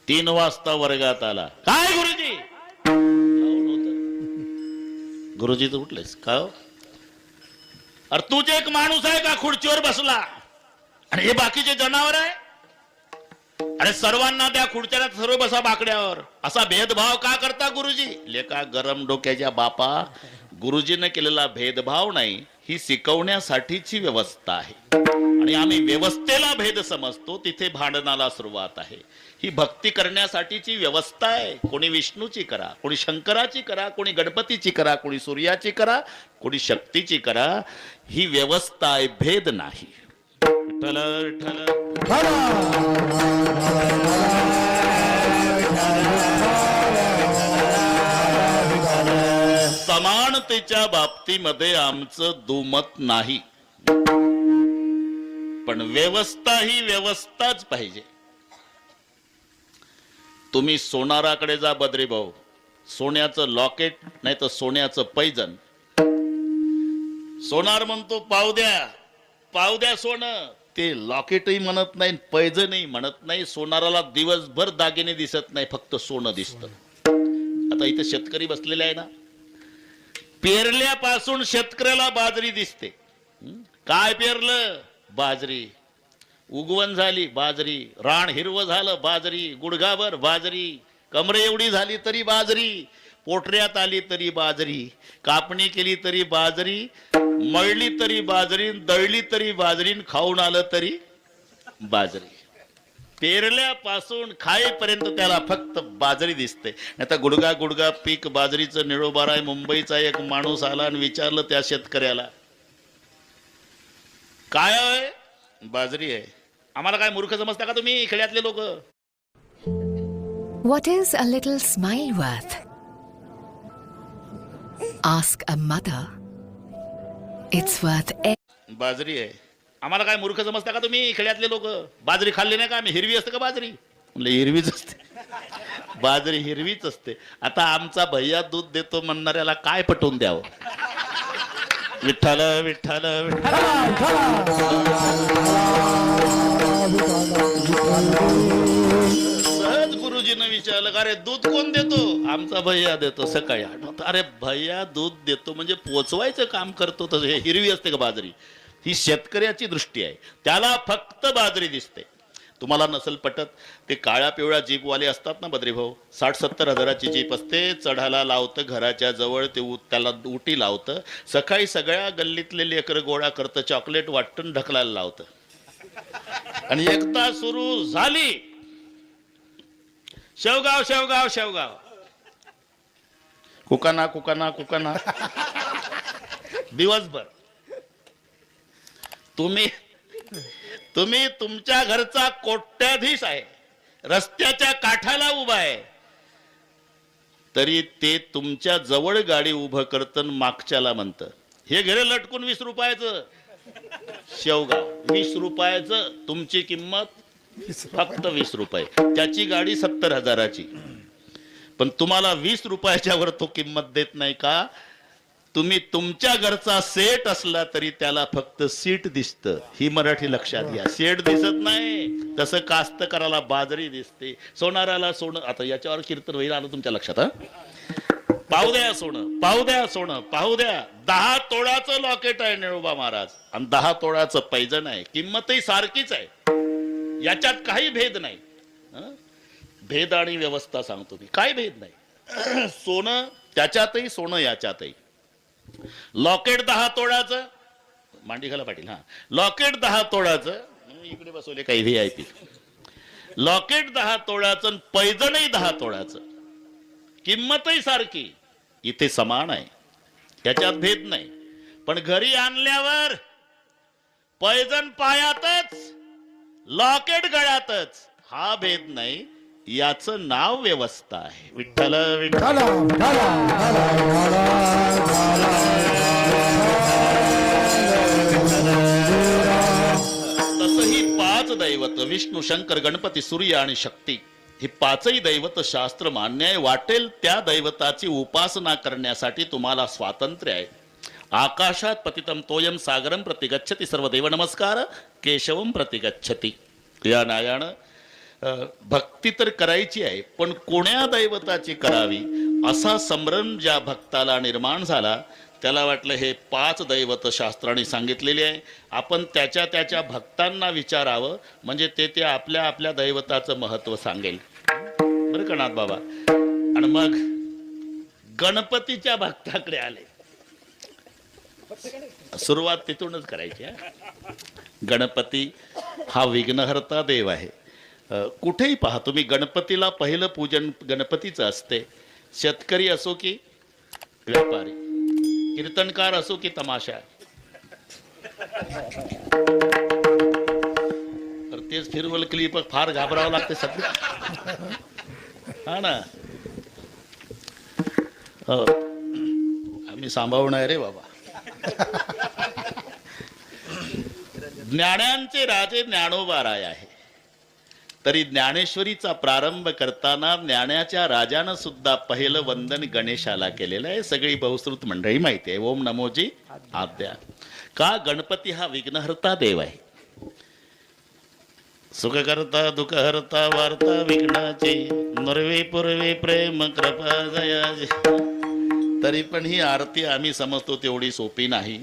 3 वाजता वर्गात आला. काय गुरुजी? गुरुजी तर उठलेस का हो? अरे तूच एक माणूस आहे का खुर्चीवर बसला आणि हे बाकीचे जनावर आहे? अरे सर्वांना त्या खुर्च्याला सर्व बसा बाकड्यावर, असा भेदभाव का करता गुरुजी? लेका गरम डोक्याच्या बापा, गुरुजीने केलेला भेदभाव नाही, ही शिकवण्यासाठीची व्यवस्था आहे आणि आम्ही व्यवस्थेला भेद समजतो, तिथे भांडणाला सुरुवात आहे. ही भक्ती करण्यासाठीची व्यवस्था आहे. कोणी विष्णूची करा, कोणी शंकराची करा, कोणी गणपतीची करा, कोणी सूर्याची करा, कोणी शक्तीची करा. ही व्यवस्था आहे, भेद नाही. विठ्ठल विठ्ठल समानतेच्या बाबतीमध्ये आमचं दुमत नाही, पण व्यवस्था ही व्यवस्थाच पाहिजे. तुम्ही सोनाराकडे जा बद्री भाऊ, सोन्याचं लॉकेट नाही तर सोन्याचं पैजण. सोनार म्हणतो पाव द्या सोनं, ते लॉकेटही म्हणत नाही, पैजणही म्हणत नाही. सोनाराला दिवसभर दागिने दिसत नाही, फक्त सोनं दिसतं. आता इथे शेतकरी बसलेले आहे ना, पेरल्यापासून शेतकऱ्याला बाजरी दिसते. काय पेरलं? बाजरी. उगवण झाली बाजरी, रान हिरवं झालं बाजरी, गुडघाभर बाजरी, कमरे एवढी झाली तरी बाजरी, पोटऱ्यात आली तरी बाजरी, कापणी केली तरी बाजरी, मळली तरी बाजरी, दळली तरी बाजरी, खाऊन आलं तरी बाजरी. पेरल्यापासून खाईपर्यंत त्याला फक्त बाजरी दिसते. आता गुडगा पीक बाजरीचं निळोबार आहे. मुंबईचा एक माणूस आला आणि विचारलं त्या शेतकऱ्याला, काय आहे? बाजरी आहे. आम्हाला काय मूर्ख समजता का तुम्ही खेड्यातले लोक? What is a little smile worth? Ask a mother. It's worth बाजरी आहे. आम्हाला काय मूर्ख समजता का तुम्ही खेड्यातले लोक? बाजरी खाल्ली नाही का आम्ही? हिरवी असते का बाजरी? म्हणलं हिरवीच असते. बाजरी हिरवीच असते. आता आमचा भैया दूध देतो म्हणणाऱ्याला काय पटवून द्यावं? विठ्ठल विठ्ठल सहज गुरुजीने विचारलं, का रे दूध कोण देतो? आमचा भैया देतो. सकाळी आठवत, अरे भैया दूध देतो म्हणजे पोचवायचं काम करतो. तसं हे हिरवी असते का बाजरी? ही शेतकऱ्याची दृष्टी आहे, त्याला फक्त बाजरी दिसते. तुम्हाला नसल पटत, ते काळ्या पिवळ्या जीपवाले असतात ना बद्रीभाऊ, 60-70 हजाराची जीप असते. चढायला लावतं घराच्या जवळ, ते त्याला उटी लावतं. सकाळी सगळ्या गल्लीतले लेकर गोळा करतं, चॉकलेट वाटून ढकलायला लावतं. आणि एकदा सुरू झाली शेवगाव शेवगाव शेवगाव, कुकाना कुकाना कुकाना, दिवसभर. तुम्ही तुमच्या घरचा कोट्याधीश आहे, रस्त्याच्या काठाला उभा आहे, तरी ते तुमच्या जवळ गाडी उभं करतं, मागच्याला म्हणतं हे घरे लटकून 20 रुपयाचं. शेवगाव 20 रुपयाचं, तुमची किंमत फक्त 20 रुपये. त्याची गाडी 70 हजाराची, पण तुम्हाला 20 रुपयाच्या वर तो किंमत देत नाही का? तुम्ही तुमच्या घरचा सेट असला तरी त्याला फक्त सीट दिसतं. ही मराठी लक्षात घ्या. सेट दिसत नाही. तसं कास्तकाराला बाजरी दिसते, सोनाराला सोनं. आता याच्यावर कीर्तन होईल, आलं तुमच्या लक्षात? पाहू द्या सोनं, पाहू द्या सोनं, पाहू द्या. 10 तोळाचं लॉकेट आहे निळोबा महाराज आणि 10 तोळाचं पैजण आहे. किंमतही सारखीच आहे, याच्यात काही भेद नाही. भेद आणि व्यवस्था सांगतो मी, काय भेद नाही. सोनं त्याच्यातही, सोनं याच्यातही. लॉकेट 10 तोळाचं, मांडी घाला पाटील. लॉकेट 10 तोळाचं, इकडे बसवले काही VIP. लॉकेट 10 तोळाचं, पैजणही 10 तोळाचं, किंमतही सारखी. इथे समान आहे, त्याच्यात भेद नाही. पण घरी आणल्यावर पैजण पायातच, लॉकेट गळ्यातच, हा भेद नाही. याचं नाव व्यवस्था आहे. विठ्ठल विठ्ठल. तसही 5 दैवत, विष्णू शंकर गणपती सूर्य आणि शक्ती, ही 5ही दैवत शास्त्र मान्य आहे. वाटेल त्या दैवताची उपासना करण्यासाठी तुम्हाला स्वातंत्र्य आहे. आकाशात पतितम तोयम सागरम प्रतिगच्छति, सर्व देव नमस्कार केशवम प्रतिगच्छति. या न्यायानं भक्ती तर करायची आहे, पण कोण्या दैवताची करावी असा संभ्रम ज्या भक्ताला निर्माण झाला, त्याला वाटलं हे 5 दैवत शास्त्राने सांगितलेली आहे, आपण त्याच्या त्याच्या भक्तांना विचारावं, म्हणजे ते आपल्या आपल्या दैवताचं महत्व सांगेल. बरं का नाथ बाबा. आणि मग गणपतीच्या भक्ताकडे आले. सुरुवात तिथूनच करायची. गणपती हा विघ्नहर्ता देव आहे. कुठेही पहा तुम्ही, गणपतीला पहिलं पूजन गणपतीचं असते. शेतकरी असो की व्यापारी, कीर्तनकार असो की तमाशा. तर तेच फिरवल क्लिप फार घाबरावं लागते सध्या. हा ना. आम्ही सांभाळणार रे बाबा. ज्ञानांचे राजे ज्ञानोबा राय आहे. तरी ज्ञानेश्वरीचा प्रारंभ करताना ज्ञानाच्या राजानं सुद्धा पहिलं वंदन गणेशाला केलेलं आहे. सगळी बहुश्रुत मंडळी माहिती आहे. ओम नमोजी आद्या. का? गणपती हा विघ्नहर्ता देव आहे. सुख करता दुःख हरता वार्ता विघ्नाचे, नरवे पूर्वे प्रेम कृपा दयाचे. तरी पण ही आरती आम्ही समजतो तेवढी सोपी नाही.